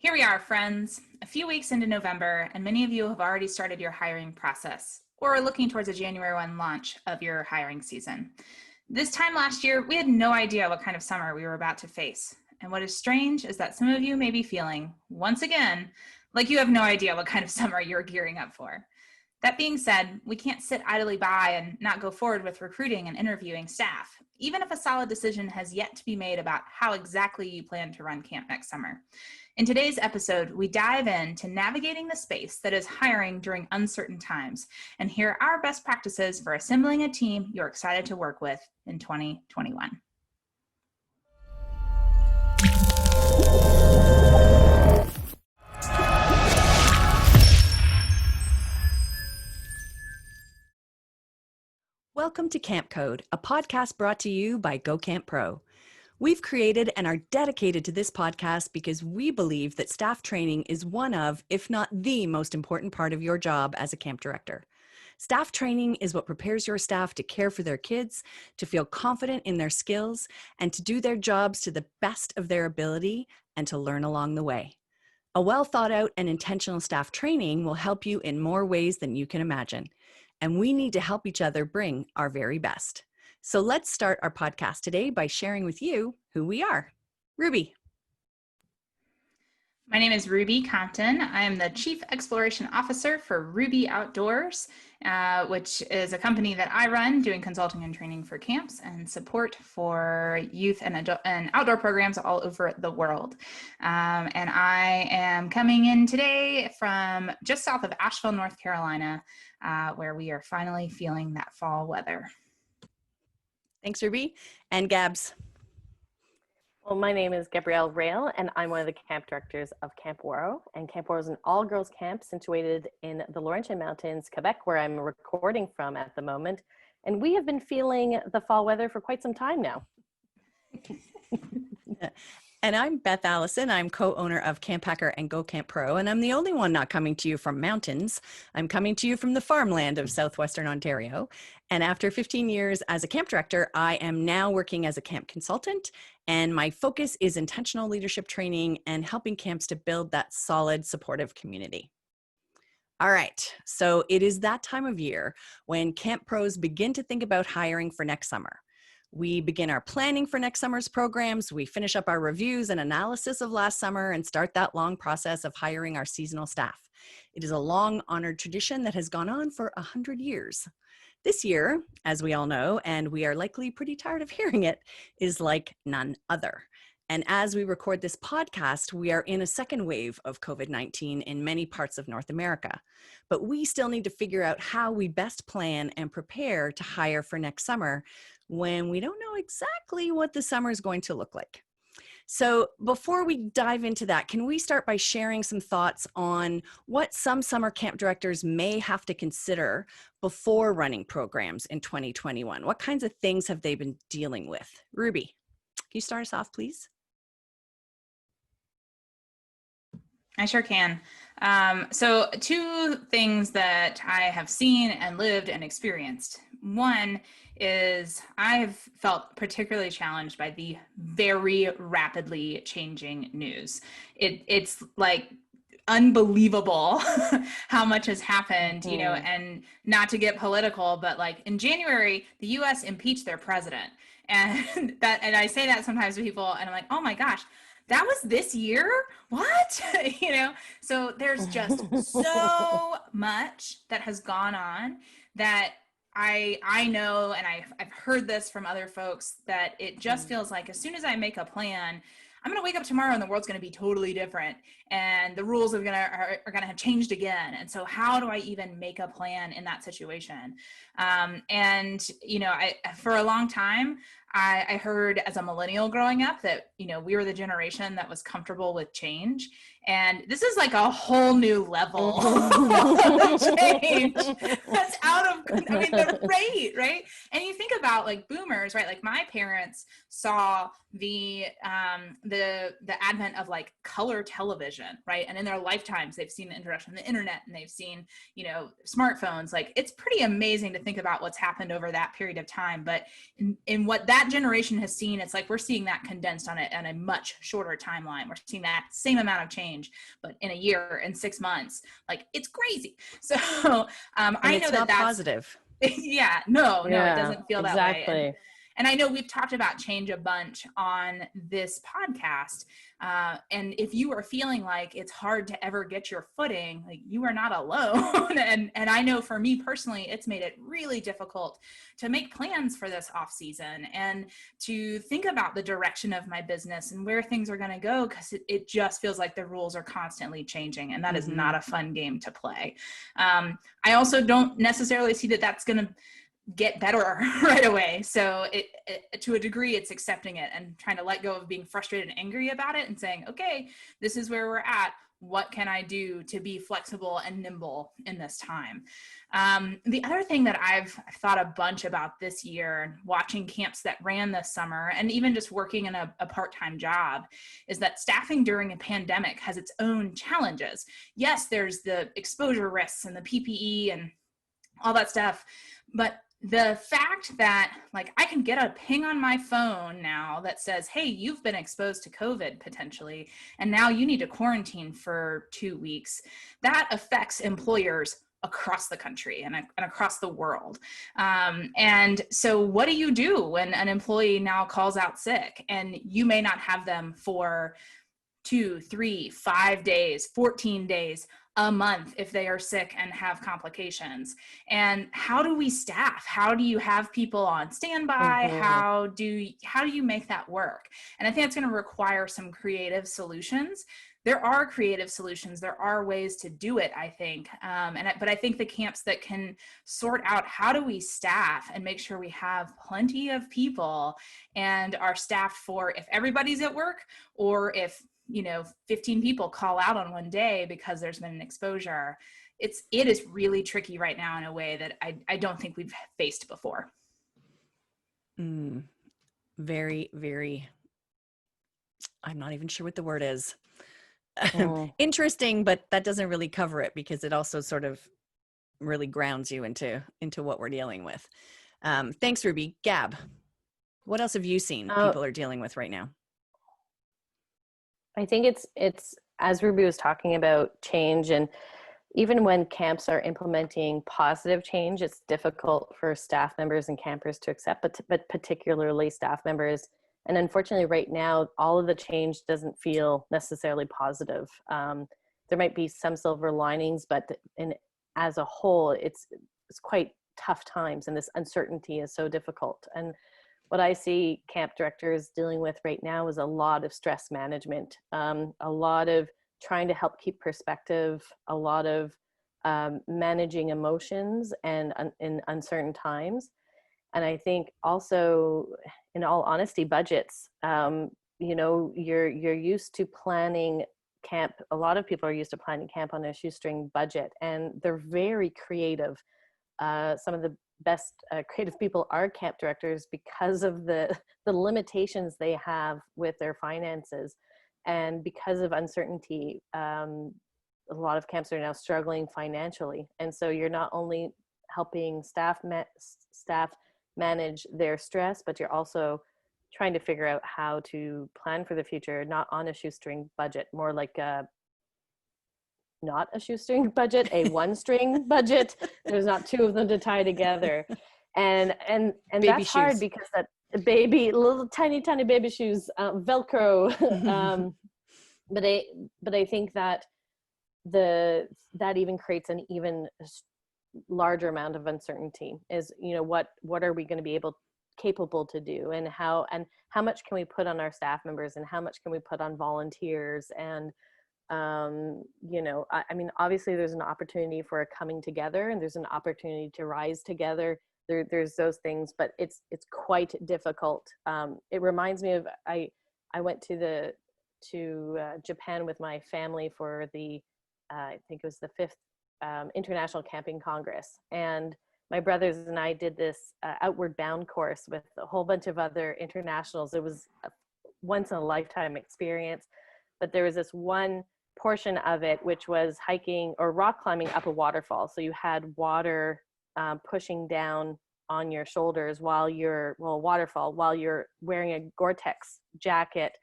Here we are, friends, a few weeks into November, and many of you have already started your hiring process or are looking towards a January 1 launch of your hiring season. This time last year, we had no idea what kind of summer we were about to face. And what is strange is that some of you may be feeling, once again, like you have no idea what kind of summer you're gearing up for. That being said, we can't sit idly by and not go forward with recruiting and interviewing staff, even if a solid decision has yet to be made about how exactly you plan to run camp next summer. In today's episode, we dive into navigating the space that is hiring during uncertain times and hear our best practices for assembling a team you're excited to work with in 2021. Welcome to Camp Code, a podcast brought to you by Go Camp Pro. We've created and are dedicated to this podcast because we believe that staff training is one of, if not the most important part of your job as a camp director. Staff training is what prepares your staff to care for their kids, to feel confident in their skills, and to do their jobs to the best of their ability and to learn along the way. A well thought out and intentional staff training will help you in more ways than you can imagine. And we need to help each other bring our very best. So let's start our podcast today by sharing with you who we are. Ruby. My name is Ruby Compton. I am the Chief Exploration Officer for Ruby Outdoors, which is a company that I run doing consulting and training for camps and support for youth and outdoor programs all over the world. And I am coming in today from just south of Asheville, North Carolina, where we are finally feeling that fall weather. Thanks, Ruby. And Gabs. Well, my name is Gabrielle Rail, and I'm one of the camp directors of Camp Waro. And Camp Waro is an all-girls camp situated in the Laurentian Mountains, Quebec, where I'm recording from at the moment. And we have been feeling the fall weather for quite some time now. And I'm Beth Allison. I'm co-owner of Camp Hacker and Go Camp Pro, and I'm the only one not coming to you from mountains. I'm coming to you from the farmland of southwestern Ontario. And after 15 years as a camp director, I am now working as a camp consultant, and my focus is intentional leadership training and helping camps to build that solid, supportive community. All right, so it is that time of year when camp pros begin to think about hiring for next summer. We begin our planning for next summer's programs, we finish up our reviews and analysis of last summer, and start that long process of hiring our seasonal staff. It is a long-honored tradition that has gone on for 100 years. This year, as we all know, and we are likely pretty tired of hearing it, is like none other. And as we record this podcast, we are in a second wave of COVID-19 in many parts of North America. But we still need to figure out how we best plan and prepare to hire for next summer when we don't know exactly what the summer is going to look like. So before we dive into that, can we start by sharing some thoughts on what some summer camp directors may have to consider before running programs in 2021? What kinds of things have they been dealing with? Ruby, can you start us off, please? I sure can. So two things that I have seen and lived and experienced. One is I've felt particularly challenged by the very rapidly changing news. It's like unbelievable how much has happened, you know, and not to get political, but like in January, the US impeached their president. And I say that sometimes to people and I'm like, oh my gosh, that was this year? What? You know, so there's just so much that has gone on that I know, and I've heard this from other folks, that it just feels like as soon as I make a plan, I'm going to wake up tomorrow and the world's going to be totally different and the rules are going to have changed again. And so how do I even make a plan in that situation? And, you know, for a long time, I heard as a millennial growing up that, you know, we were the generation that was comfortable with change. And this is like a whole new level of change that's out of, I mean, the rate, right? And you think about like boomers, right? Like my parents saw the advent of like color television, right? And in their lifetimes, they've seen the introduction of the internet and they've seen, you know, smartphones. Like it's pretty amazing to think about what's happened over that period of time. But in what that that generation has seen, it's like we're seeing that condensed on a much shorter timeline. We're seeing that same amount of change, but in a year, in 6 months. Like, it's crazy. So I know that that's positive. Yeah, no, it Yeah, doesn't feel that way. exactly. And I know we've talked about change a bunch on this podcast. And if you are feeling like it's hard to ever get your footing, like, you are not alone. and I know for me personally, it's made it really difficult to make plans for this off season and to think about the direction of my business and where things are going to go, because it just feels like the rules are constantly changing, and that is not a fun game to play. I also don't necessarily see that that's going to get better right away. So to a degree, it's accepting it and trying to let go of being frustrated and angry about it and saying, okay, this is where we're at. What can I do to be flexible and nimble in this time? The other thing that I've thought a bunch about this year, watching camps that ran this summer, and even just working in a part-time job, is that staffing during a pandemic has its own challenges. Yes, there's the exposure risks and the PPE and all that stuff, but the fact that, like, I can get a ping on my phone now that says, hey, you've been exposed to COVID potentially, and now you need to quarantine for 2 weeks, that affects employers across the country and across the world. And so what do you do when an employee now calls out sick and you may not have them for 2, 3, 5 days, 14 days, a month if they are sick and have complications? And how do we staff? How do you have people on standby? How do you make that work? And I think it's going to require some creative solutions. There are creative solutions. There are ways to do it, I think. But I think the camps that can sort out how do we staff and make sure we have plenty of people and are staffed for if everybody's at work, or if 15 people call out on one day because there's been an exposure. It is really tricky right now in a way that I don't think we've faced before. Very, very, I'm not even sure what the word is. Interesting, but that doesn't really cover it, because it also sort of really grounds you into what we're dealing with. Thanks, Ruby. Gab, what else have you seen people are dealing with right now? I think it's as Ruby was talking about change, and even when camps are implementing positive change, it's difficult for staff members and campers to accept, but particularly staff members. And unfortunately, right now, all of the change doesn't feel necessarily positive. There might be some silver linings, but as a whole, it's quite tough times, and this uncertainty is so difficult. And what I see camp directors dealing with right now is a lot of stress management, a lot of trying to help keep perspective, a lot of managing emotions and in uncertain times. And I think also, in all honesty, budgets. You're used to planning camp. A lot of people are used to planning camp on a shoestring budget, and they're very creative. Some of the best creative people are camp directors because of the limitations they have with their finances, and because of uncertainty. A lot of camps are now struggling financially, and so you're not only helping staff manage their stress, but you're also trying to figure out how to plan for the future, not on a shoestring budget, more like not a shoestring budget, a one-string budget. There's not two of them to tie together, and baby that's shoes. hard, because that little tiny baby shoes, Velcro. But I think that that even creates an even larger amount of uncertainty. Is what are we going to be capable to do, and how much can we put on our staff members, and how much can we put on volunteers? And I mean, obviously there's an opportunity for a coming together, and there's an opportunity to rise together. There's those things, but it's quite difficult. It reminds me of, I went to Japan with my family for the I think it was the 5th International Camping Congress, and my brothers and I did this outward bound course with a whole bunch of other internationals. It was a once in a lifetime experience, but there was this one portion of it which was hiking or rock climbing up a waterfall. So you had water pushing down on your shoulders while you're, waterfall, while you're wearing a Gore-Tex jacket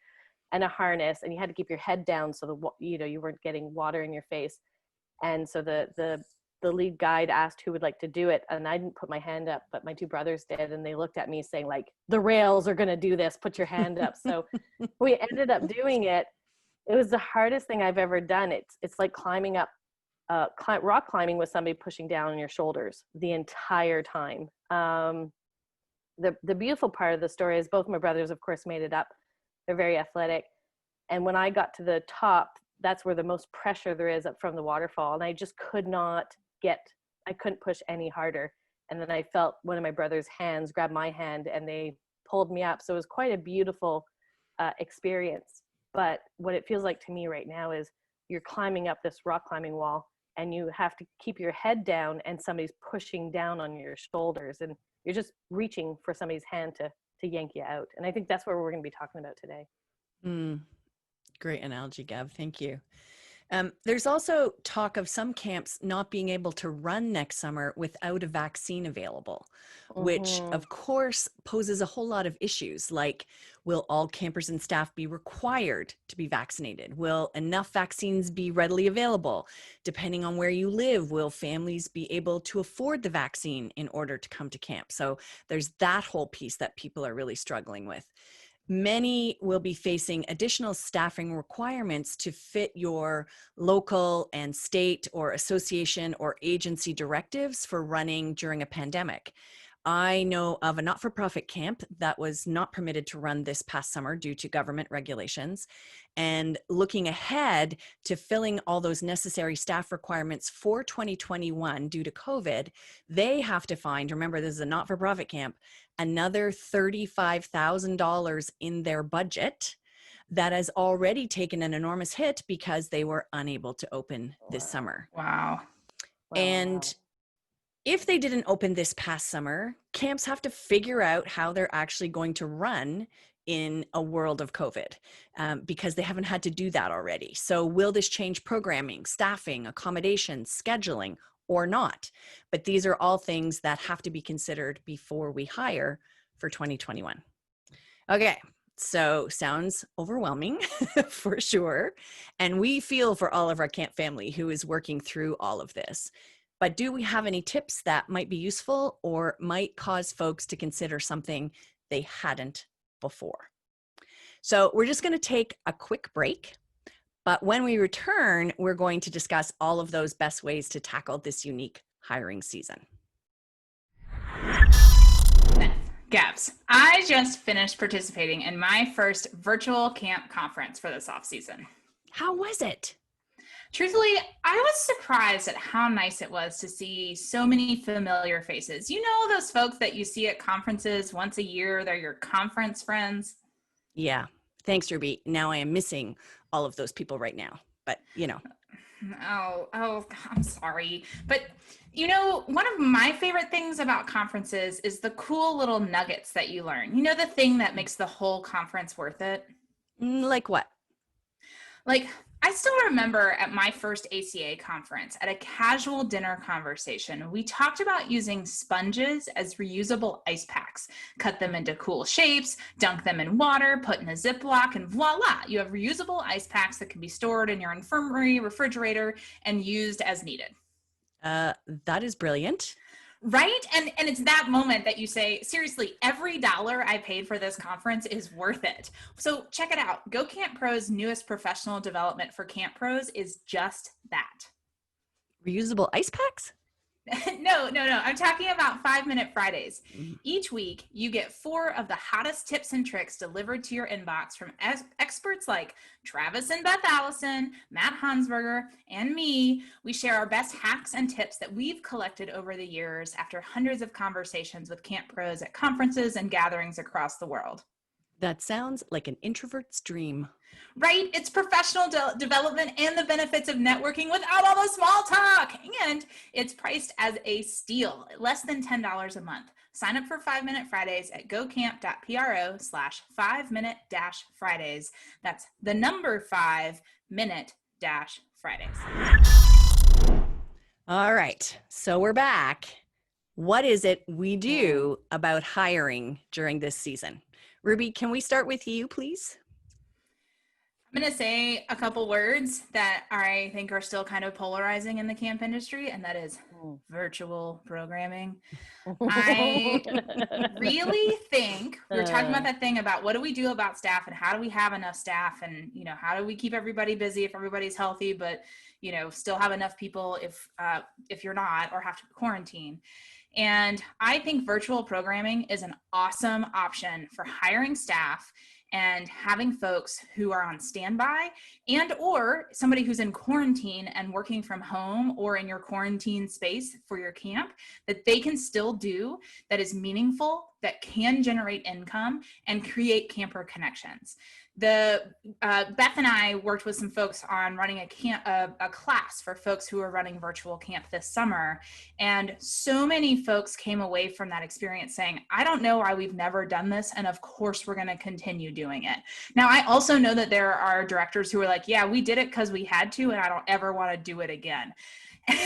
and a harness, and you had to keep your head down so you weren't getting water in your face. And so the lead guide asked who would like to do it, and I didn't put my hand up, but my two brothers did, and they looked at me saying, like, the rails are going to do this, put your hand up. So we ended up doing it. It was the hardest thing I've ever done. It's like climbing up, rock climbing with somebody pushing down on your shoulders the entire time. The beautiful part of the story is both my brothers, of course, made it up. They're very athletic. And when I got to the top, that's where the most pressure there is up from the waterfall. And I just I couldn't push any harder. And then I felt one of my brother's hands grab my hand and they pulled me up. So it was quite a beautiful experience. But what it feels like to me right now is you're climbing up this rock climbing wall and you have to keep your head down and somebody's pushing down on your shoulders and you're just reaching for somebody's hand to yank you out. And I think that's what we're going to be talking about today. Great analogy, Gab. Thank you. There's also talk of some camps not being able to run next summer without a vaccine available, which of course poses a whole lot of issues, like will all campers and staff be required to be vaccinated? Will enough vaccines be readily available? Depending on where you live, will families be able to afford the vaccine in order to come to camp? So there's that whole piece that people are really struggling with. Many will be facing additional staffing requirements to fit your local and state or association or agency directives for running during a pandemic. I know of a not-for-profit camp that was not permitted to run this past summer due to government regulations. And looking ahead to filling all those necessary staff requirements for 2021 due to COVID, they have to find, remember this is a not-for-profit camp, another $35,000 in their budget that has already taken an enormous hit because they were unable to open this summer. Wow. And if they didn't open this past summer, camps have to figure out how they're actually going to run in a world of COVID because they haven't had to do that already. So will this change programming, staffing, accommodations, scheduling, or not? But these are all things that have to be considered before we hire for 2021. Okay, so sounds overwhelming for sure. And we feel for all of our camp family who is working through all of this. But do we have any tips that might be useful or might cause folks to consider something they hadn't before? So we're just going to take a quick break. But when we return, we're going to discuss all of those best ways to tackle this unique hiring season. Beth, Gabs, I just finished participating in my first virtual camp conference for this off-season. How was it? Truthfully, I was surprised at how nice it was to see so many familiar faces. You know those folks that you see at conferences once a year? They're your conference friends. Yeah. Thanks, Ruby. Now I am missing all of those people right now. But, you know. Oh, I'm sorry. But, you know, one of my favorite things about conferences is the cool little nuggets that you learn. You know, the thing that makes the whole conference worth it? Like what? Like, I still remember at my first ACA conference, at a casual dinner conversation, we talked about using sponges as reusable ice packs. Cut them into cool shapes, dunk them in water, put in a Ziploc, and voila, you have reusable ice packs that can be stored in your infirmary refrigerator and used as needed. That is brilliant. Right? And it's that moment that you say, seriously, every dollar I paid for this conference is worth it. So check it out. Go Camp Pro's newest professional development for Camp Pros is just that. Reusable ice packs? No. I'm talking about 5-Minute Fridays. Each week, you get 4 of the hottest tips and tricks delivered to your inbox from experts like Travis and Beth Allison, Matt Hansberger, and me. We share our best hacks and tips that we've collected over the years after hundreds of conversations with camp pros at conferences and gatherings across the world. That sounds like an introvert's dream. Right? It's professional development and the benefits of networking without all the small talk. And it's priced as a steal, less than $10 a month. Sign up for 5-Minute Fridays at gocamp.pro/5minute-Fridays. That's the number 5-minute-Fridays. All right. So we're back. what is it we do about hiring during this season? Ruby, can we start with you, please? I'm going to say a couple words that I think are still kind of polarizing in the camp industry, and that is virtual programming. I really think we were talking about that thing about what do we do about staff and how do we have enough staff, and how do we keep everybody busy if everybody's healthy, but still have enough people if you're not or have to quarantine. And I think virtual programming is an awesome option for hiring staff and having folks who are on standby and or somebody who's in quarantine and working from home or in your quarantine space for your camp, that they can still do that is meaningful, that can generate income and create camper connections. Beth and I worked with some folks on running a class for folks who are running virtual camp this summer. And so many folks came away from that experience saying, I don't know why we've never done this. And of course, we're going to continue doing it. Now, I also know that there are directors who are like, yeah, we did it because we had to, and I don't ever want to do it again.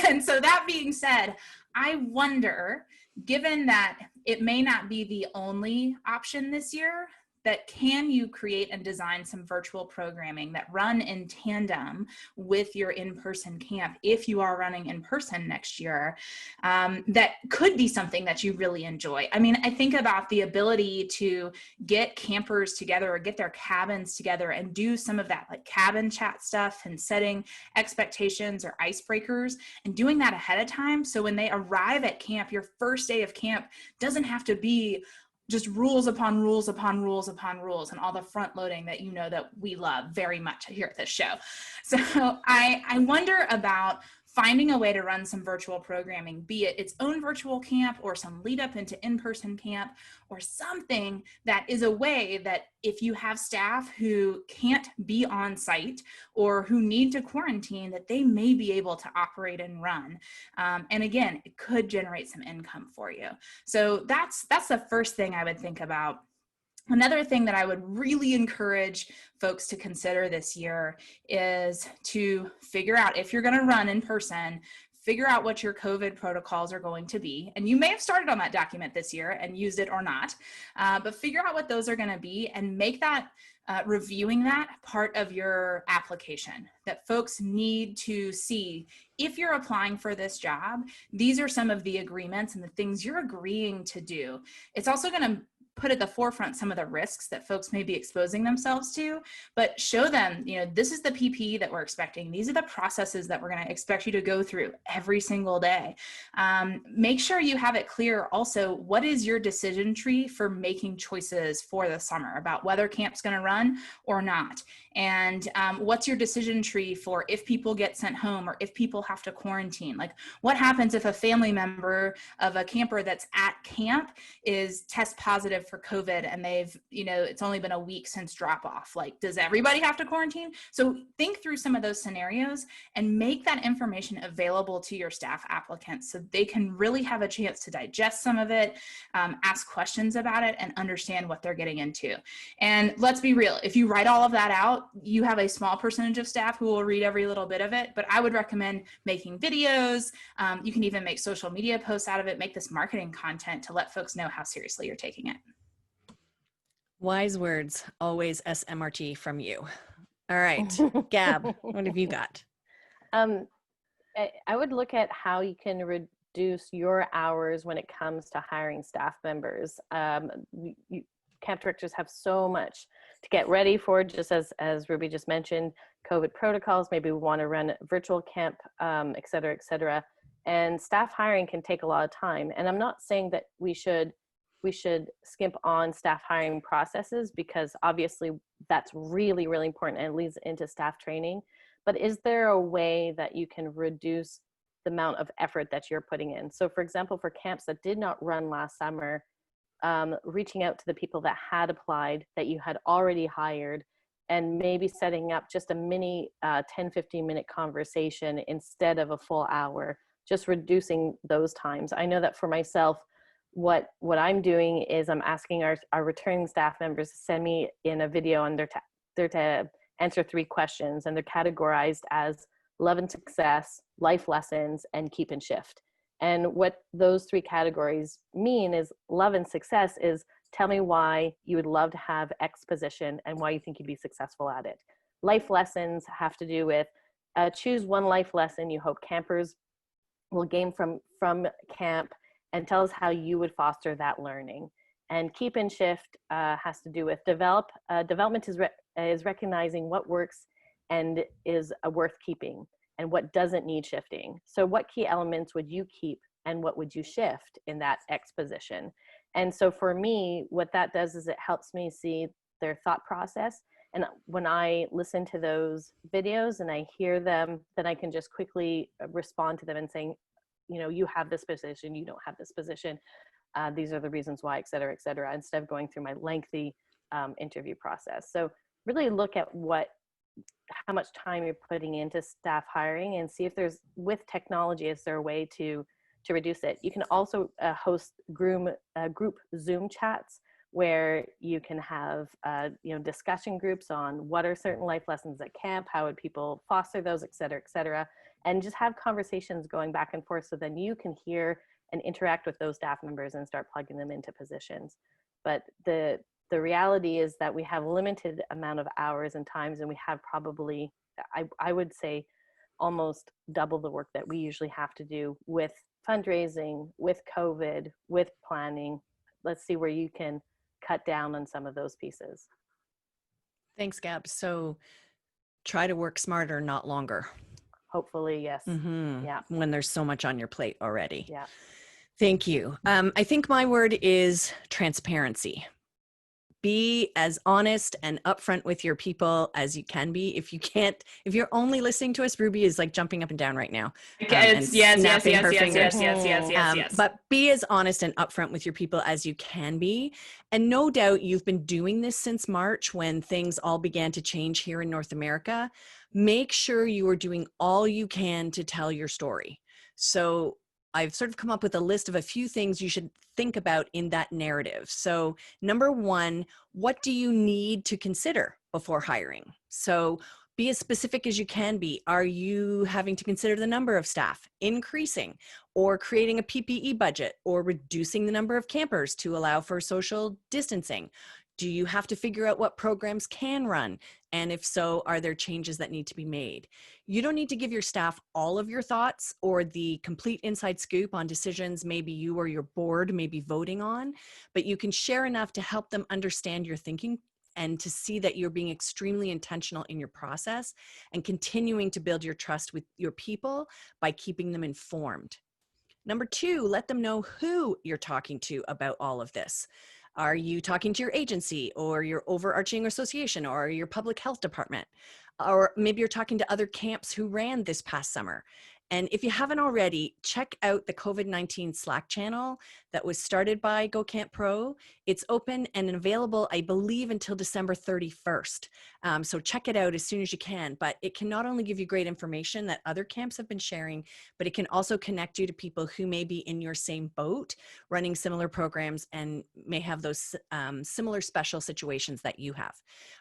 And so that being said, I wonder, given that it may not be the only option this year, that can you create and design some virtual programming that run in tandem with your in-person camp if you are running in person next year, that could be something that you really enjoy. I mean, I think about the ability to get campers together or get their cabins together and do some of that like cabin chat stuff and setting expectations or icebreakers and doing that ahead of time. So when they arrive at camp, your first day of camp doesn't have to be just rules upon rules upon rules upon rules and all the front loading that that we love very much here at this show. So I wonder about finding a way to run some virtual programming, be it its own virtual camp or some lead up into in-person camp or something that is a way that if you have staff who can't be on site or who need to quarantine, that they may be able to operate and run. And again, it could generate some income for you. So that's the first thing I would think about. Another thing that I would really encourage folks to consider this year is to figure out, if you're going to run in person, figure out what your COVID protocols are going to be. And you may have started on that document this year and used it or not, but figure out what those are going to be and make that reviewing that part of your application, that folks need to see. If you're applying for this job, these are some of the agreements and the things you're agreeing to do. It's also going to put at the forefront some of the risks that folks may be exposing themselves to, but show them, this is the PPE that we're expecting. These are the processes that we're going to expect you to go through every single day. Make sure you have it clear also, what is your decision tree for making choices for the summer about whether camp's going to run or not? And what's your decision tree for if people get sent home or if people have to quarantine? Like, what happens if a family member of a camper that's at camp is test positive for COVID and they've, it's only been a week since drop off? Like, does everybody have to quarantine? So think through some of those scenarios and make that information available to your staff applicants so they can really have a chance to digest some of it, ask questions about it, and understand what they're getting into. And let's be real, if you write all of that out, you have a small percentage of staff who will read every little bit of it, but I would recommend making videos. You can even make social media posts out of it, make this marketing content to let folks know how seriously you're taking it. Wise words, always SMRT from you. All right, Gab, what have you got? I would look at how you can reduce your hours when it comes to hiring staff members. Camp directors have so much to get ready for, just as Ruby just mentioned, COVID protocols, maybe we want to run virtual camp, et cetera, et cetera. And staff hiring can take a lot of time. And I'm not saying that we should skimp on staff hiring processes, because obviously that's really, really important and leads into staff training. But is there a way that you can reduce the amount of effort that you're putting in? So for example, for camps that did not run last summer, reaching out to the people that had applied, that you had already hired, and maybe setting up just a mini 10-15 minute conversation instead of a full hour, just reducing those times. I know that for myself, what I'm doing is I'm asking our returning staff members to send me in a video, and they're to answer 3 questions, and they're categorized as love and success, life lessons, and keep and shift. And what those three categories mean is love and success is tell me why you would love to have X position and why you think you'd be successful at it. Life lessons have to do with choose one life lesson you hope campers will gain from camp and tell us how you would foster that learning. And keep and shift has to do with development is recognizing what works and is worth keeping and what doesn't need shifting. So what key elements would you keep and what would you shift in that X position? And so for me, what that does is it helps me see their thought process. And when I listen to those videos and I hear them, then I can just quickly respond to them and saying, you know, you have this position, you don't have this position. These are the reasons why, et cetera, instead of going through my lengthy interview process. So really look at how much time you're putting into staff hiring and see if there's, with technology, is there a way to reduce it. You can also host group Zoom chats where you can have discussion groups on what are certain life lessons at camp, how would people foster those, et cetera, and just have conversations going back and forth so then you can hear and interact with those staff members and start plugging them into positions. But the reality is that we have limited amount of hours and times, and we have probably, I would say, almost double the work that we usually have to do with fundraising, with COVID, with planning. Let's see where you can cut down on some of those pieces. Thanks, Gab. So try to work smarter, not longer. Hopefully, yes. Mm-hmm. Yeah. When there's so much on your plate already. Yeah. Thank you. I think my word is transparency. Be as honest and upfront with your people as you can be. If you're only listening to us, Ruby is like jumping up and down right now. Yes. But be as honest and upfront with your people as you can be. And no doubt you've been doing this since March when things all began to change here in North America. Make sure you are doing all you can to tell your story. So I've sort of come up with a list of a few things you should think about in that narrative. So number one, what do you need to consider before hiring? So be as specific as you can be. Are you having to consider the number of staff increasing, or creating a PPE budget, or reducing the number of campers to allow for social distancing? Do you have to figure out what programs can run? And if so, are there changes that need to be made? You don't need to give your staff all of your thoughts or the complete inside scoop on decisions maybe you or your board may be voting on, but you can share enough to help them understand your thinking and to see that you're being extremely intentional in your process and continuing to build your trust with your people by keeping them informed. Number two, let them know who you're talking to about all of this. Are you talking to your agency or your overarching association or your public health department? Or maybe you're talking to other camps who ran this past summer. And if you haven't already, check out the COVID-19 Slack channel that was started by Go Camp Pro. It's open and available, I believe, until December 31st. So check it out as soon as you can. But it can not only give you great information that other camps have been sharing, but it can also connect you to people who may be in your same boat, running similar programs and may have those similar special situations that you have.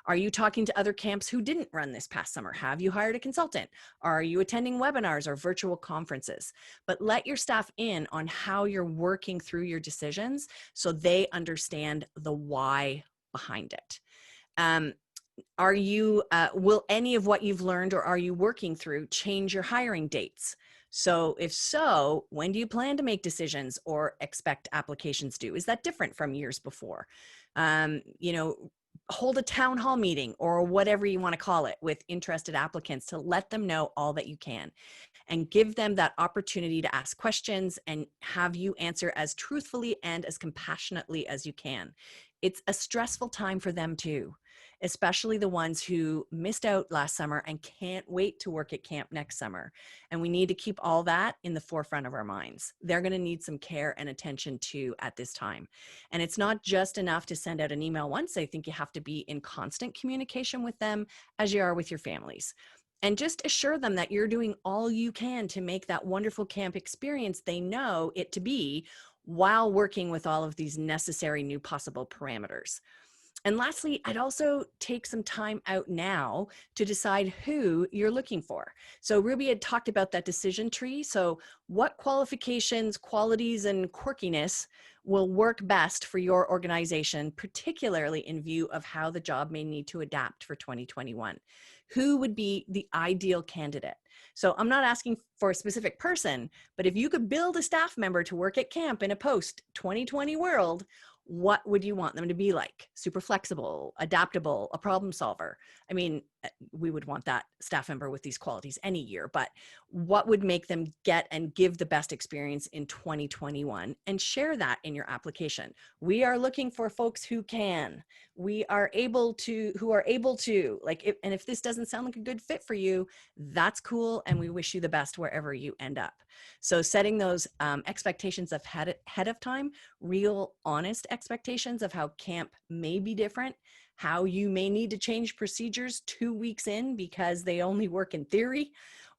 Are you talking to other camps who didn't run this past summer? Have you hired a consultant? Are you attending webinars or virtual conferences? But let your staff in on how you're working through your decisions so they understand the why behind it. Will any of what you've learned or are you working through change your hiring dates? So if so, when do you plan to make decisions or expect applications due? Is that different from years before? Hold a town hall meeting or whatever you want to call it with interested applicants to let them know all that you can and give them that opportunity to ask questions and have you answer as truthfully and as compassionately as you can. It's a stressful time for them too, especially the ones who missed out last summer and can't wait to work at camp next summer. And we need to keep all that in the forefront of our minds. They're going to need some care and attention too at this time. And it's not just enough to send out an email once. I think you have to be in constant communication with them as you are with your families. And just assure them that you're doing all you can to make that wonderful camp experience they know it to be while working with all of these necessary new possible parameters. And lastly, I'd also take some time out now to decide who you're looking for. So Ruby had talked about that decision tree. So what qualifications, qualities, and quirkiness will work best for your organization, particularly in view of how the job may need to adapt for 2021? Who would be the ideal candidate? So I'm not asking for a specific person, but if you could build a staff member to work at camp in a post-2020 world, what would you want them to be like? Super flexible, adaptable, a problem solver. I mean, we would want that staff member with these qualities any year, but what would make them get and give the best experience in 2021, and share that in your application. We are looking for folks who can, who are able to, like, and if this doesn't sound like a good fit for you, that's cool. And we wish you the best wherever you end up. So setting those expectations ahead of time, real honest expectations of how camp may be different, how you may need to change procedures 2 weeks in because they only work in theory,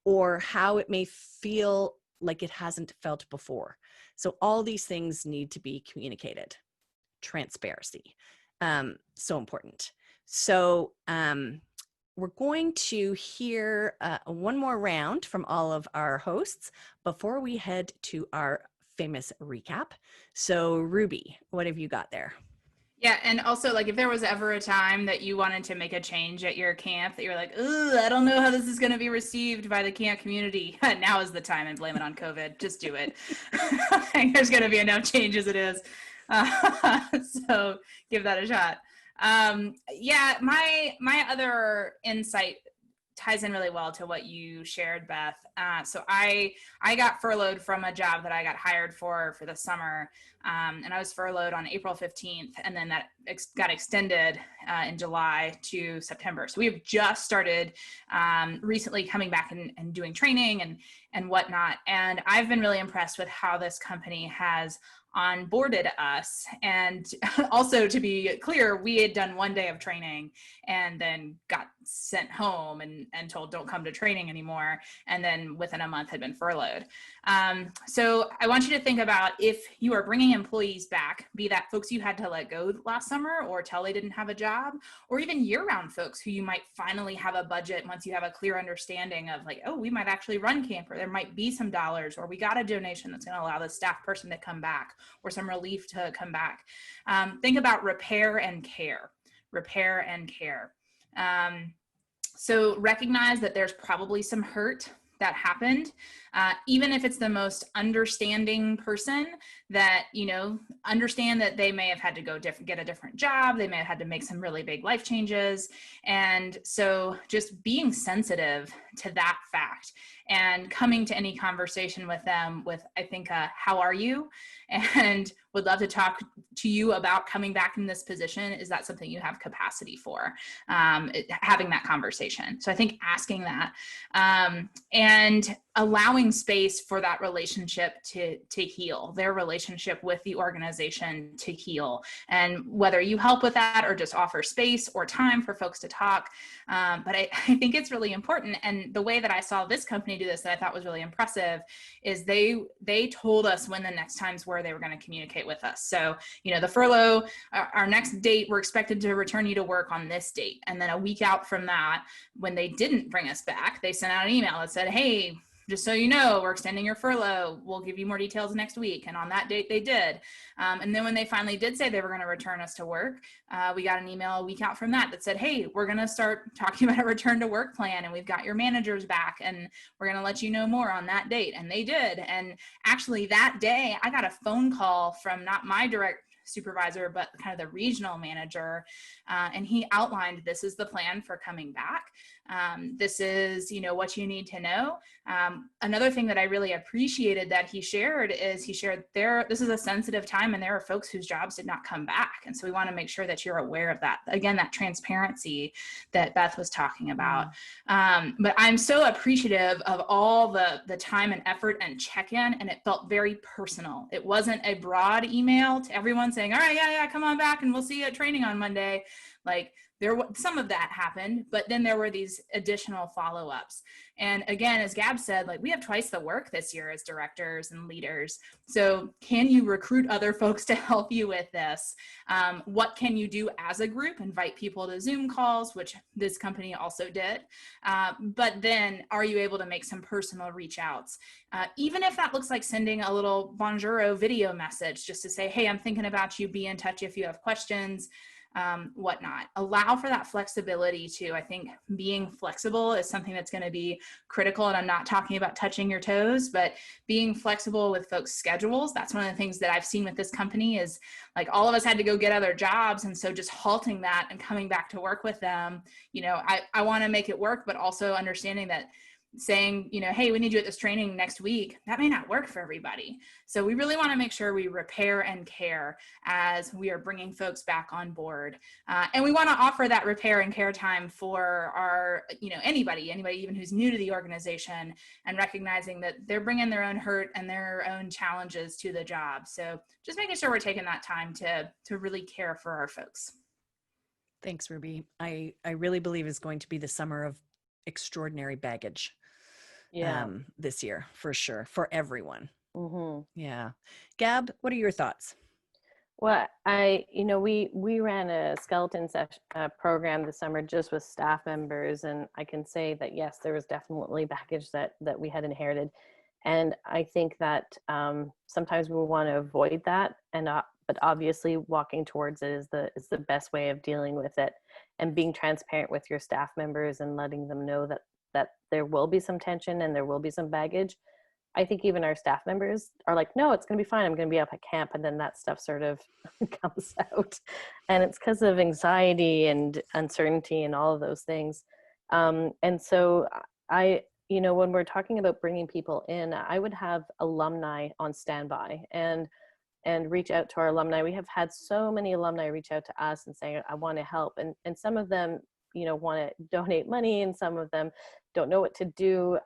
or how it may feel like it hasn't felt before. So all these things need to be communicated. Transparency, so important. So we're going to hear one more round from all of our hosts before we head to our famous recap. So Ruby, what have you got there? Yeah, and also, like, if there was ever a time that you wanted to make a change at your camp that you're like, ooh, I don't know how this is going to be received by the camp community, now is the time, and blame it on COVID. Just do it. I think there's going to be enough change as it is. So give that a shot. Yeah, my other insight ties in really well to what you shared, Beth. So I got furloughed from a job that I got hired for the summer, and I was furloughed on April 15th, and then that got extended in July to September. So we've just started recently coming back and doing training and whatnot, and I've been really impressed with how this company has onboarded us. And also, to be clear, we had done 1 day of training and then got sent home and told don't come to training anymore, and then within a month had been furloughed. So I want you to think about, if you are bringing employees back, be that folks you had to let go last summer or tell they didn't have a job, or even year-round folks who you might finally have a budget once you have a clear understanding of, like, oh, we might actually run camp, or there might be some dollars, or we got a donation that's going to allow the staff person to come back, or some relief to come back. Think about repair and care. So recognize that there's probably some hurt that happened, even if it's the most understanding person that, understand that they may have had to go get a different job. They may have had to make some really big life changes. And so just being sensitive to that fact and coming to any conversation with them with, I think, how are you? And would love to talk to you about coming back in this position. Is that something you have capacity for? Having that conversation. So I think asking that, and allowing space for that relationship to heal, their relationship with the organization to heal. And whether you help with that or just offer space or time for folks to talk. But I think it's really important. And the way that I saw this company do this that I thought was really impressive is they told us when the next times were they were going to communicate with us. So, the furlough, our next date, we're expected to return you to work on this date. And then a week out from that, when they didn't bring us back, they sent out an email that said, hey, just so you know, we're extending your furlough. We'll give you more details next week. And on that date, they did. And then when they finally did say they were going to return us to work, we got an email a week out from that said, hey, we're going to start talking about a return to work plan, and we've got your managers back, and we're going to let you know more on that date. And they did. And actually that day, I got a phone call from not my direct supervisor, but kind of the regional manager. And he outlined, this is the plan for coming back. This is, what you need to know. Another thing that I really appreciated that he shared is this is a sensitive time, and there are folks whose jobs did not come back. And so we want to make sure that you're aware of that. Again, that transparency that Beth was talking about. But I'm so appreciative of all the time and effort and check-in, and it felt very personal. It wasn't a broad email to everyone saying, all right, yeah, come on back and we'll see you at training on Monday. Like some of that happened, but then there were these additional follow-ups. And again, as Gab said, like we have twice the work this year as directors and leaders. So can you recruit other folks to help you with this? What can you do as a group? Invite people to Zoom calls, which this company also did. But then are you able to make some personal reach outs? Even if that looks like sending a little Bonjour video message just to say, hey, I'm thinking about you, be in touch if you have questions. Whatnot. Allow for that flexibility too. I think being flexible is something that's going to be critical. And I'm not talking about touching your toes, but being flexible with folks' schedules. That's one of the things that I've seen with this company is like all of us had to go get other jobs. And so just halting that and coming back to work with them, I want to make it work, but also understanding that saying, hey, we need you at this training next week, that may not work for everybody. So we really want to make sure we repair and care as we are bringing folks back on board. And we want to offer that repair and care time for our, anybody even who's new to the organization, and recognizing that they're bringing their own hurt and their own challenges to the job. So just making sure we're taking that time to really care for our folks. Thanks, Ruby. I really believe is going to be the summer of extraordinary baggage. This year, for sure, for everyone. Mm-hmm. Yeah. Gab, what are your thoughts? Well, we ran a skeleton program this summer just with staff members, and I can say that yes, there was definitely baggage that we had inherited, and I think that sometimes we want to avoid that, but obviously walking towards it is the best way of dealing with it, and being transparent with your staff members and letting them know that there will be some tension and there will be some baggage. I think even our staff members are like, no, it's going to be fine. I'm going to be up at camp. And then that stuff sort of comes out. And it's because of anxiety and uncertainty and all of those things. And so when we're talking about bringing people in, I would have alumni on standby and reach out to our alumni. We have had so many alumni reach out to us and say, I want to help. And some of them, want to donate money, and some of them don't know what to do.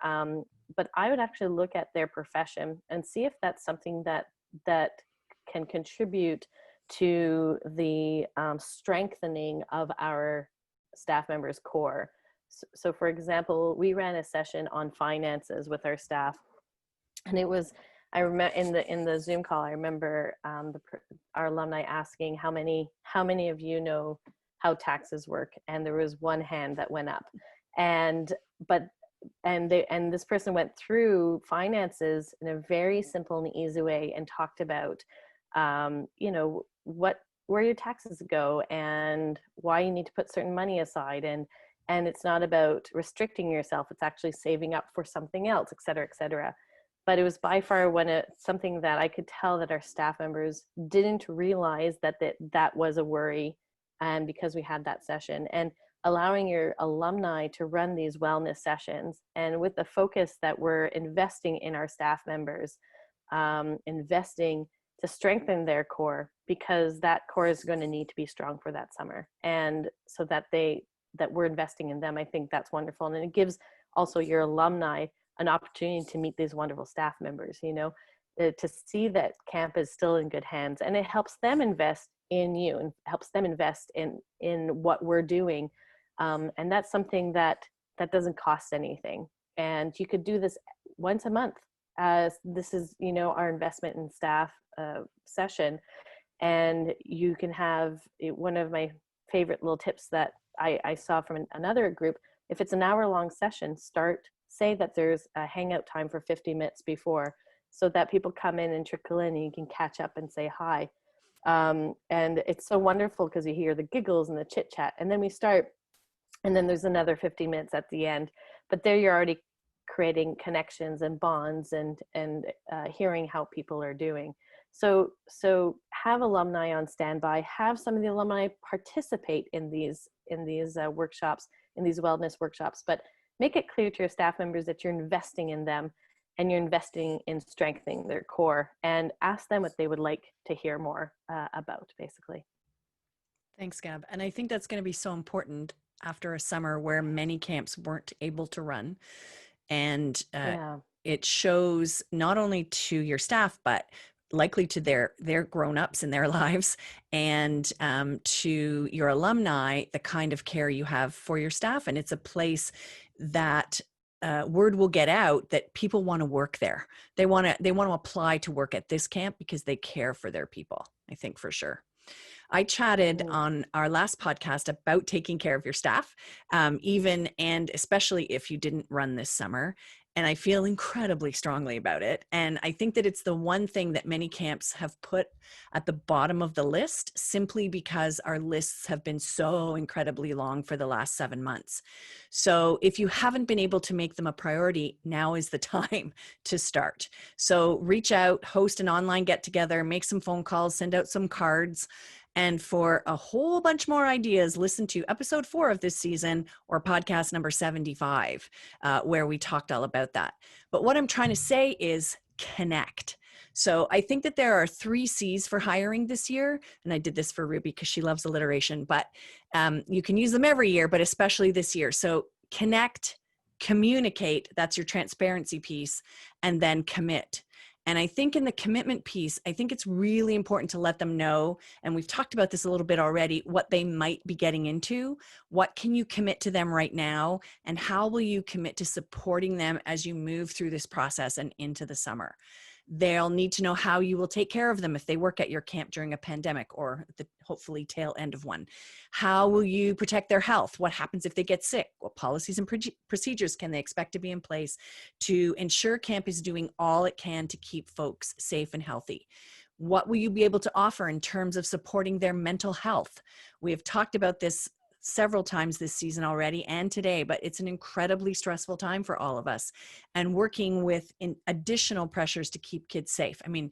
But I would actually look at their profession and see if that's something that can contribute to the strengthening of our staff members' core. So for example, we ran a session on finances with our staff, and it was, I remember in the Zoom call, I remember our alumni asking how many of you know how taxes work, and there was one hand that went up, and this person went through finances in a very simple and easy way and talked about where your taxes go and why you need to put certain money aside, and it's not about restricting yourself, it's actually saving up for something else, et cetera, et cetera. But it was by far something that I could tell that our staff members didn't realize that was a worry. And because we had that session, and allowing your alumni to run these wellness sessions, and with the focus that we're investing in our staff members, investing to strengthen their core, because that core is going to need to be strong for that summer. And so that we're investing in them, I think that's wonderful. And it gives also your alumni an opportunity to meet these wonderful staff members, to see that camp is still in good hands, and it helps them invest in you and helps them invest in what we're doing. And that's something that doesn't cost anything. And you could do this once a month. This is, our investment in staff session. And you can have one of my favorite little tips that I saw from another group. If it's an hour-long session, say that there's a hangout time for 50 minutes before, so that people come in and trickle in and you can catch up and say hi. And it's so wonderful because you hear the giggles and the chit chat, and then we start, and then there's another 50 minutes at the end, but there you're already creating connections and bonds and hearing how people are doing. So have alumni on standby, have some of the alumni participate in these workshops, in these wellness workshops, but make it clear to your staff members that you're investing in them and you're investing in strengthening their core, and ask them what they would like to hear more about, basically. Thanks, Gab. And I think that's going to be so important after a summer where many camps weren't able to run. And it shows not only to your staff, but likely to their grown-ups in their lives, and to your alumni, the kind of care you have for your staff. And it's a place that word will get out that people want to work there. They want to apply to work at this camp because they care for their people, I think, for sure. I chatted on our last podcast about taking care of your staff, even and especially if you didn't run this summer. And I feel incredibly strongly about it. And I think that it's the one thing that many camps have put at the bottom of the list, simply because our lists have been so incredibly long for the last 7 months. So if you haven't been able to make them a priority, now is the time to start. So reach out, host an online get together, make some phone calls, send out some cards. And for a whole bunch more ideas, listen to episode 4 of this season, or podcast number 75, where we talked all about that. But what I'm trying to say is connect. So I think that there are 3 C's for hiring this year. And I did this for Ruby because she loves alliteration, but you can use them every year, but especially this year. So connect, communicate, that's your transparency piece, and then commit. And I think in the commitment piece, I think it's really important to let them know, and we've talked about this a little bit already, what they might be getting into. What can you commit to them right now? And how will you commit to supporting them as you move through this process and into the summer? They'll need to know how you will take care of them if they work at your camp during a pandemic, or the hopefully tail end of one. How will you protect their health? What happens if they get sick? What policies and procedures can they expect to be in place to ensure camp is doing all it can to keep folks safe and healthy? What will you be able to offer in terms of supporting their mental health? We have talked about this several times this season already and today, but it's an incredibly stressful time for all of us, and working with additional pressures to keep kids safe. I mean,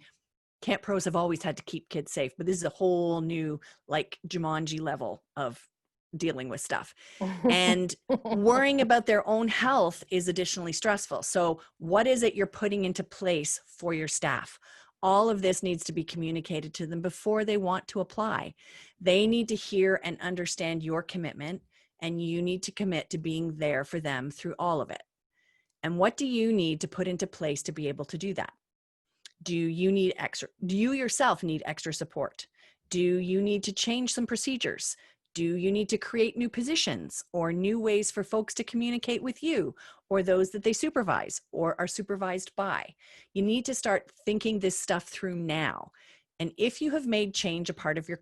camp pros have always had to keep kids safe, but this is a whole new, like, Jumanji level of dealing with stuff. And worrying about their own health is additionally stressful. So what is it you're putting into place for your staff? All of this needs to be communicated to them before they want to apply. They need to hear and understand your commitment, and you need to commit to being there for them through all of it. And what do you need to put into place to be able to do that? Do you yourself need extra support? Do you need to change some procedures? Do you need to create new positions or new ways for folks to communicate with you or those that they supervise or are supervised by? You need to start thinking this stuff through now. And if you have made change a part of your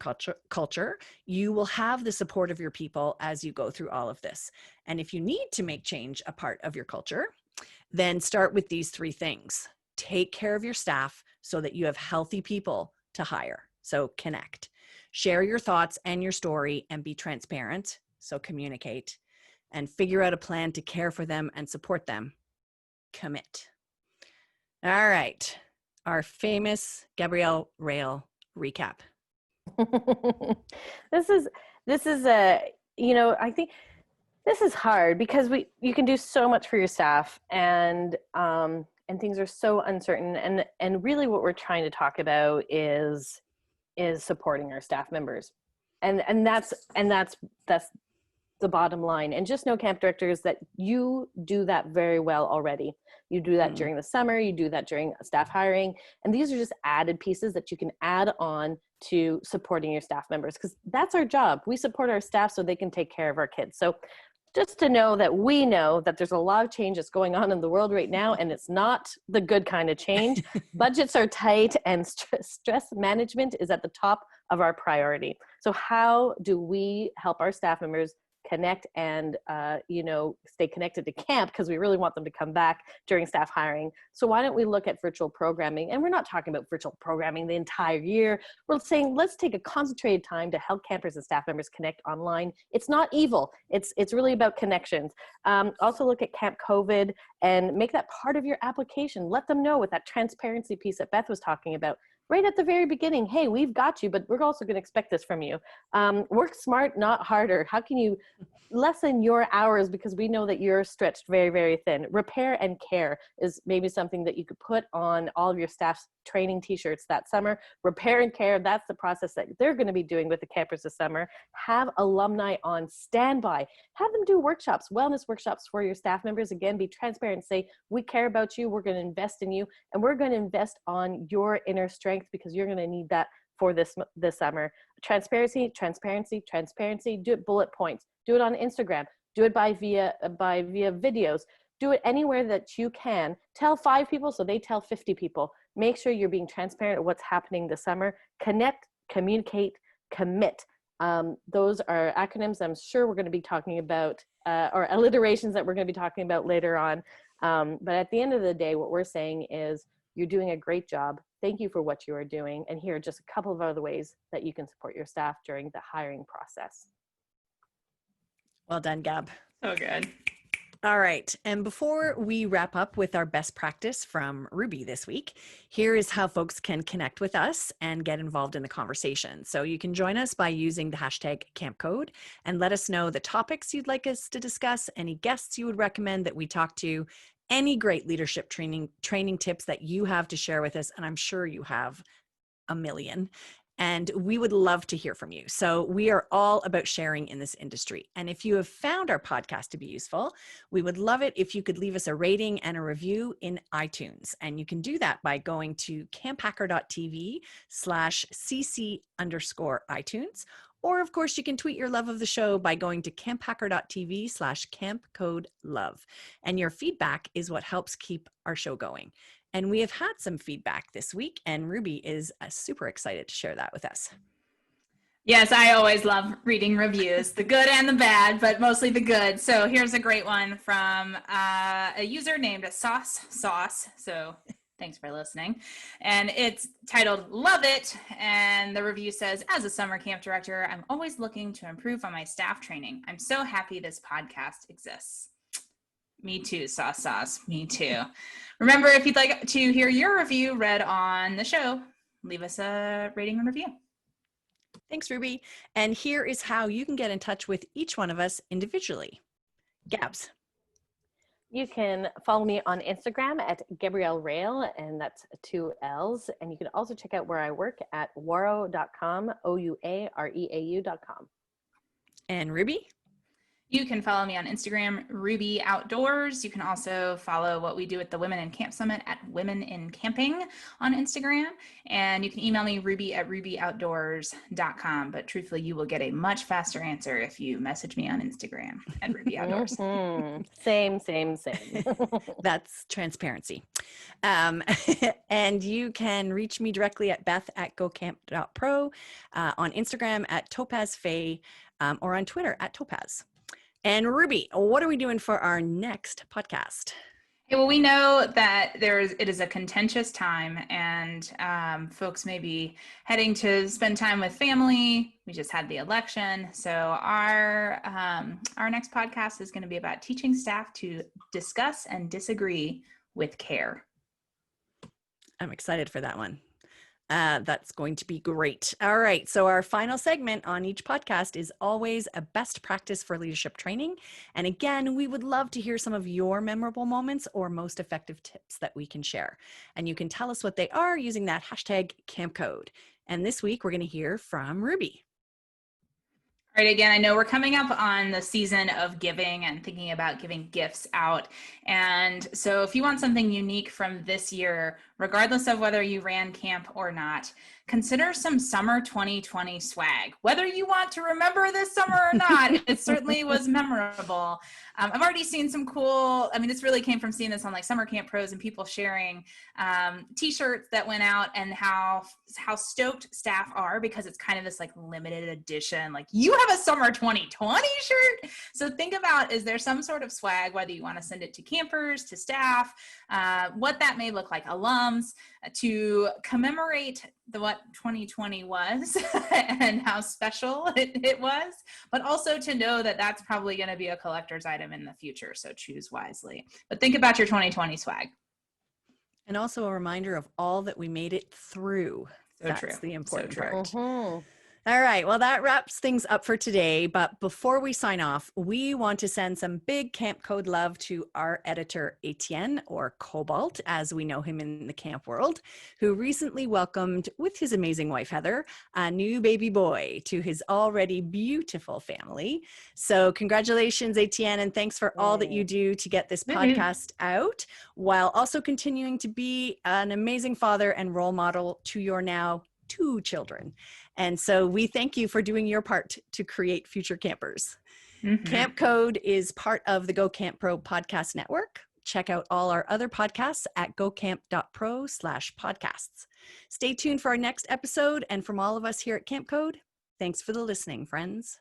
culture, you will have the support of your people as you go through all of this. And if you need to make change a part of your culture, then start with these 3 things. Take care of your staff so that you have healthy people to hire. So connect. Share your thoughts and your story and be transparent. So communicate. And figure out a plan to care for them and support them. Commit. All right. Our famous Gabrielle Rail recap. This is a, I think this is hard because you can do so much for your staff, and things are so uncertain, and really what we're trying to talk about is supporting our staff members, and that's the bottom line. And just know, camp directors, that you do that very well already. You do that during the summer, you do that during staff hiring, and these are just added pieces that you can add on to supporting your staff members, because that's our job. We support our staff so they can take care of our kids. So just to know that we know that there's a lot of change that's going on in the world right now, and it's not the good kind of change. Budgets are tight, and stress management is at the top of our priority. So how do we help our staff members connect and stay connected to camp, because we really want them to come back during staff hiring? So why don't we look at virtual programming? And we're not talking about virtual programming the entire year. We're saying let's take a concentrated time to help campers and staff members connect online. It's not evil. It's really about connections. Also look at Camp COVID and make that part of your application. Let them know with that transparency piece that Beth was talking about right at the very beginning. Hey, we've got you, but we're also going to expect this from you. Work smart, not harder. How can you lessen your hours, because we know that you're stretched very, very thin? Repair and care is maybe something that you could put on all of your staff's training t-shirts that summer. Repair and care, that's the process that they're going to be doing with the campers this summer. Have alumni on standby. Have them do workshops, wellness workshops for your staff members. Again, be transparent. Say, we care about you. We're going to invest in you, and we're going to invest on your inner strength strength because you're going to need that for this summer. Transparency. Do it bullet points. Do it on Instagram. Do it by via videos. Do it anywhere that you can. Tell 5 people so they tell 50 people. Make sure you're being transparent at what's happening this summer. Connect, communicate, commit. Those are acronyms I'm sure we're going to be talking about, or alliterations that we're going to be talking about later on. But at the end of the day, what we're saying is you're doing a great job. Thank you for what you are doing. And here are just a couple of other ways that you can support your staff during the hiring process. Well done, Gab. So good. All right. And before we wrap up with our best practice from Ruby this week, here is how folks can connect with us and get involved in the conversation. So you can join us by using the hashtag CampCode and let us know the topics you'd like us to discuss, any guests you would recommend that we talk to, any great leadership training tips that you have to share with us. And I'm sure you have a million. And we would love to hear from you. So we are all about sharing in this industry. And if you have found our podcast to be useful, we would love it if you could leave us a rating and a review in iTunes. And you can do that by going to camphacker.tv/cc_iTunes. Or of course, you can tweet your love of the show by going to camphacker.tv/campcodelove. And your feedback is what helps keep our show going. And we have had some feedback this week, and Ruby is super excited to share that with us. Yes, I always love reading reviews, the good and the bad, but mostly the good. So here's a great one from a user named Sauce. So thanks for listening. And it's titled Love It. And the review says, as a summer camp director, I'm always looking to improve on my staff training. I'm so happy this podcast exists. Me too, Sauce. Me too. Remember, if you'd like to hear your review read on the show, leave us a rating and review. Thanks, Ruby. And here is how you can get in touch with each one of us individually. Gabs. You can follow me on Instagram at Gabrielle Rail, and that's 2 L's. And you can also check out where I work at ouareau.com, ouareau.com. And Ruby? You can follow me on Instagram, Ruby Outdoors. You can also follow what we do at the Women in Camp Summit at Women in Camping on Instagram. And you can email me, ruby@rubyoutdoors.com. But truthfully, you will get a much faster answer if you message me on Instagram at Ruby Outdoors. Same. That's transparency. And you can reach me directly at beth@gocamp.pro, on Instagram at topazfaye, or on Twitter at topaz. And Ruby, what are we doing for our next podcast? Hey, well, we know that it is a contentious time, and folks may be heading to spend time with family. We just had the election, so our next podcast is going to be about teaching staff to discuss and disagree with care. I'm excited for that one. That's going to be great. All right. So our final segment on each podcast is always a best practice for leadership training. And again, we would love to hear some of your memorable moments or most effective tips that we can share. And you can tell us what they are using that hashtag CampCode. And this week, we're going to hear from Ruby. All right, again, I know we're coming up on the season of giving and thinking about giving gifts out. And so if you want something unique from this year, regardless of whether you ran camp or not, consider some summer 2020 swag. Whether you want to remember this summer or not, it certainly was memorable. I've already seen some cool, this really came from seeing this on like Summer Camp Pros and people sharing t-shirts that went out, and how stoked staff are because it's kind of this like limited edition, like you have a summer 2020 shirt. So think about, is there some sort of swag, whether you want to send it to campers, to staff, what that may look like, alums, to commemorate what 2020 was and how special it was, but also to know that that's probably going to be a collector's item in the future. So choose wisely, but think about your 2020 swag. And also a reminder of all that we made it through. So That's true. the important So true. part. All right. Well, that wraps things up for today. But before we sign off, we want to send some big Camp Code love to our editor, Etienne, or Cobalt, as we know him in the camp world, who recently welcomed, with his amazing wife, Heather, a new baby boy to his already beautiful family. So congratulations, Etienne, and thanks for all that you do to get this podcast out, while also continuing to be an amazing father and role model to your now 2 children. And so we thank you for doing your part to create future campers. Camp Code is part of the Go Camp Pro podcast network. Check out all our other podcasts at gocamp.pro/podcasts. Stay tuned for our next episode. And from all of us here at Camp Code, thanks for the listening, friends.